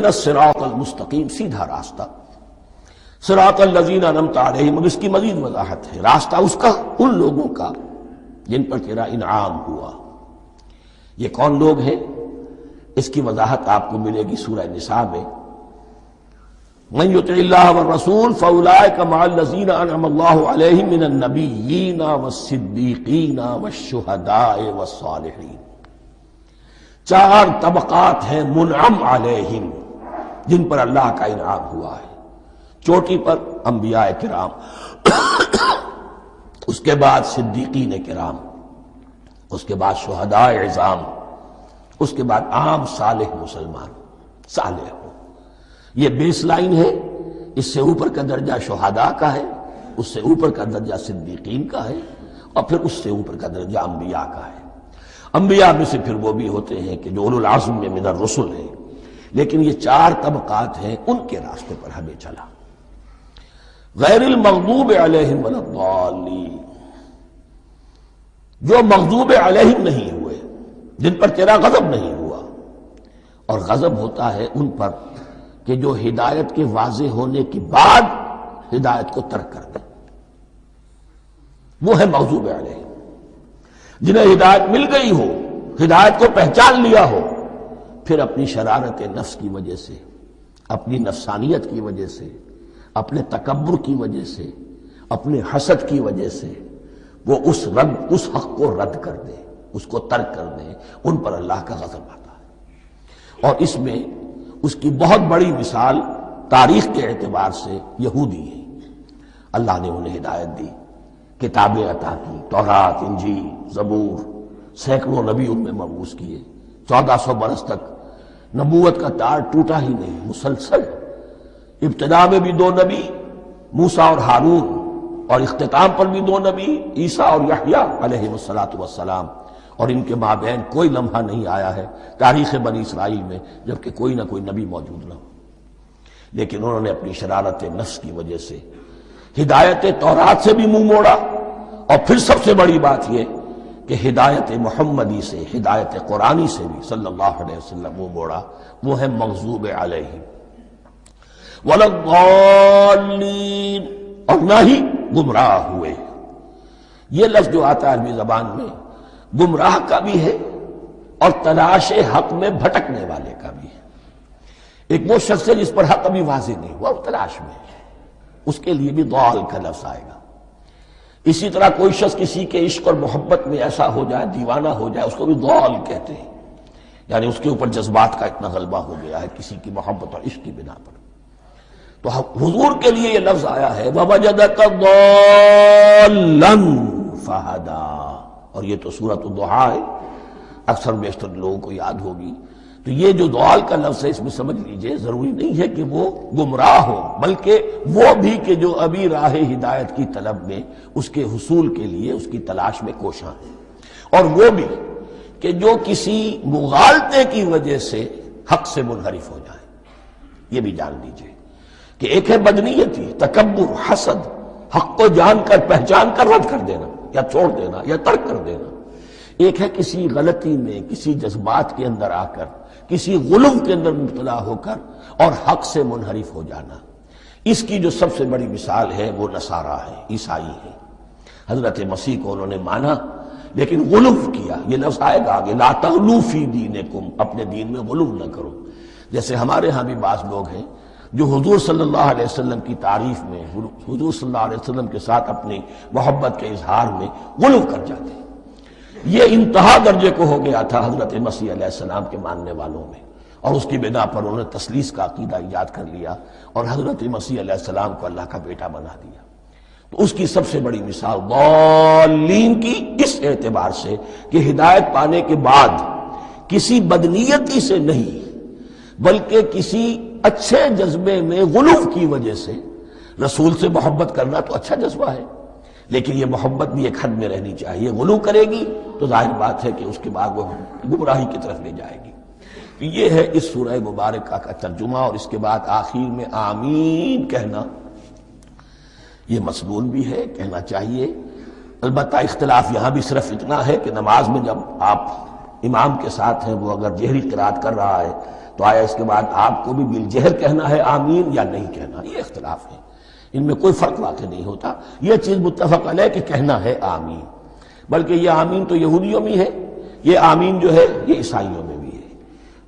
الصراط المستقیم، سیدھا راستہ، صراط الذین انعمت علیہم، اب اس کی مزید وضاحت ہے، راستہ اس کا ان لوگوں کا جن پر تیرا انعام ہوا۔ یہ کون لوگ ہیں؟ اس کی وضاحت آپ کو ملے گی سورہ نساء میں، من یطع اللہ والرسول فاولئک مع الذین انعم اللہ علیہم من النبیین والصدیقین والشہداء والصالحین۔ چار طبقات ہیں منعم علیہم، جن پر اللہ کا انعام ہوا ہے۔ چوٹی پر انبیاء کرام، اس کے بعد صدیقین کرام، اس کے بعد شہداء عظام، اس کے بعد عام صالح مسلمان، صالح ہو۔ یہ بیس لائن ہے۔ اس سے اوپر کا درجہ شہداء کا ہے، اس سے اوپر کا درجہ صدیقین کا ہے، اور پھر اس سے اوپر کا درجہ انبیاء کا ہے۔ انبیاء میں سے پھر وہ بھی ہوتے ہیں کہ جو اولو العزم میں من الرسل ہیں، لیکن یہ چار طبقات ہیں، ان کے راستے پر ہمیں چلا۔ غیر المغضوب علیہم ولا الضالین، جو مغضوب علیہم نہیں ہوئے، جن پر تیرا غضب نہیں ہوا۔ اور غضب ہوتا ہے ان پر کہ جو ہدایت کے واضح ہونے کے بعد ہدایت کو ترک کر دیں، وہ ہے مغضوب علیہم۔ جنہیں ہدایت مل گئی ہو، ہدایت کو پہچان لیا ہو، پھر اپنی شرارت نفس کی وجہ سے، اپنی نفسانیت کی وجہ سے، اپنے تکبر کی وجہ سے، اپنے حسد کی وجہ سے وہ اس حق کو رد کر دے، اس کو ترک کر دے، ان پر اللہ کا غضب آتا ہے۔ اور اس میں اس کی بہت بڑی مثال تاریخ کے اعتبار سے یہودی ہے۔ اللہ نے انہیں ہدایت دی، کتابیں عطا کی، تورات، انجیل، زبور، سینکڑوں نبی ان میں مبعوث کیے، 1400 برس تک نبوت کا تار ٹوٹا ہی نہیں، مسلسل۔ ابتدا میں بھی 2 نبی، موسیٰ اور ہارون، اور اختتام پر بھی 2 نبی، عیسیٰ اور یحییٰ علیہ السلام، اور ان کے مابین کوئی لمحہ نہیں آیا ہے تاریخ بنی اسرائیل میں جبکہ کوئی نہ کوئی نبی موجود نہ ہو۔ لیکن انہوں نے اپنی شرارت نفس کی وجہ سے ہدایت تورات سے بھی منہ موڑا، اور پھر سب سے بڑی بات یہ کہ ہدایت محمدی سے، ہدایت قرآنی سے بھی صلی اللہ علیہ وسلم منہ موڑا۔ وہ ہے مغضوب علیہم ولا الضالین، اور نہ ہی گمراہ ہوئے۔ یہ لفظ جو آتا ہے عربی زبان میں، گمراہ کا بھی ہے اور تلاش حق میں بھٹکنے والے کا بھی ہے۔ ایک وہ شخص ہے جس پر حق ابھی واضح نہیں ہوا، وہ تلاش میں ہے، اس کے لیے بھی ضال کا لفظ آئے گا۔ اسی طرح کوئی شخص کسی کے عشق اور محبت میں ایسا ہو جائے، دیوانہ ہو جائے، اس کو بھی ضال کہتے ہیں، یعنی اس کے اوپر جذبات کا اتنا غلبہ ہو گیا ہے کسی کی محبت اور عشق کی بنا پر۔ تو حضور کے لیے یہ لفظ آیا ہے وَوَجَدَكَ ضَالًّا فَهَدَىٰ، اور یہ تو سورۃ الضحیٰ ہے، اکثر بیشتر لوگوں کو یاد ہوگی۔ تو یہ جو ضال کا لفظ ہے، اس میں سمجھ لیجئے ضروری نہیں ہے کہ وہ گمراہ ہو، بلکہ وہ بھی کہ جو ابھی راہ ہدایت کی طلب میں، اس کے حصول کے لیے اس کی تلاش میں کوشاں ہیں، اور وہ بھی کہ جو کسی مغالطے کی وجہ سے حق سے منحرف ہو جائے۔ یہ بھی جان لیجئے کہ ایک ہے بدنیتی، تکبر، حسد، حق کو جان کر پہچان کر رد کر دینا یا چھوڑ دینا یا ترک کر دینا۔ ایک ہے کسی غلطی میں، کسی جذبات کے اندر آ کر، کسی غلو کے اندر مبتلا ہو کر اور حق سے منحرف ہو جانا۔ اس کی جو سب سے بڑی مثال ہے وہ نصارہ ہے، عیسائی ہے۔ حضرت مسیح کو انہوں نے مانا لیکن غلو کیا۔ یہ لفظ آئے گا آگے، لا تغلو فی دینکم، اپنے دین میں غلو نہ کرو۔ جیسے ہمارے ہاں بھی بعض لوگ ہیں جو حضور صلی اللہ علیہ وسلم کی تعریف میں، حضور صلی اللہ علیہ وسلم کے ساتھ اپنی محبت کے اظہار میں غلو کر جاتے ہیں۔ یہ انتہا درجے کو ہو گیا تھا حضرت مسیح علیہ السلام کے ماننے والوں میں، اور اس کی بنا پر انہوں نے تثلیث کا عقیدہ ایجاد کر لیا اور حضرت مسیح علیہ السلام کو اللہ کا بیٹا بنا دیا۔ تو اس کی سب سے بڑی مثال ضالین کی اس اعتبار سے کہ ہدایت پانے کے بعد کسی بدنیتی سے نہیں بلکہ کسی اچھے جذبے میں غلو کی وجہ سے، رسول سے محبت کرنا تو اچھا جذبہ ہے، لیکن یہ محبت بھی ایک حد میں رہنی چاہیے۔ غلو کرے گی تو ظاہر بات ہے کہ اس کے بعد وہ گمراہی کی طرف لے جائے گی۔ یہ ہے اس سورہ مبارکہ کا ترجمہ، اور اس کے بعد آخر میں آمین کہنا، یہ مسنون بھی ہے، کہنا چاہیے۔ البتہ اختلاف یہاں بھی صرف اتنا ہے کہ نماز میں جب آپ امام کے ساتھ ہیں، وہ اگر جہری قرات کر رہا ہے تو آیا اس کے بعد آپ کو بھی بالجہر کہنا ہے آمین یا نہیں کہنا؟ یہ اختلاف ہے، ان میں کوئی فرق واقع نہیں ہوتا، یہ چیز متفق علیہ کہ کہنا ہے آمین۔ بلکہ یہ آمین تو یہودیوں میں ہے، یہ آمین جو ہے یہ عیسائیوں میں بھی ہے،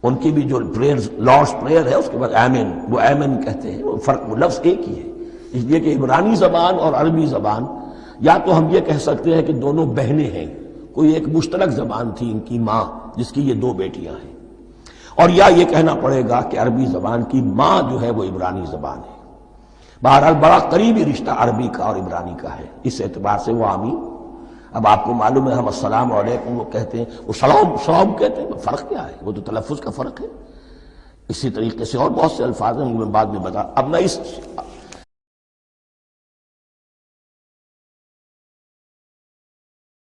ان کی بھی جو پریئر لارڈس پریئر ہے اس کے بعد آمین، وہ آمین کہتے ہیں، وہ فرق، وہ لفظ ایک ہی ہے۔ اس لیے کہ عبرانی زبان اور عربی زبان، یا تو ہم یہ کہہ سکتے ہیں کہ دونوں بہنیں ہیں، کوئی ایک مشترک زبان تھی ان کی ماں جس کی یہ دو بیٹیاں ہیں، اور یا یہ کہنا پڑے گا کہ عربی زبان کی ماں جو ہے وہ عبرانی زبان ہے۔ بہرحال بڑا قریبی رشتہ عربی کا اور عبرانی کا ہے، اس اعتبار سے وہ آمین۔ اب آپ کو معلوم ہے ہم السلام علیکم وہ کہتے ہیں، وہ سلام کہتے ہیں، فرق کیا ہے؟ وہ تو تلفظ کا فرق ہے۔ اسی طریقے سے اور بہت سے الفاظ ہیں، میں بعد میں بتا۔ اب میں اس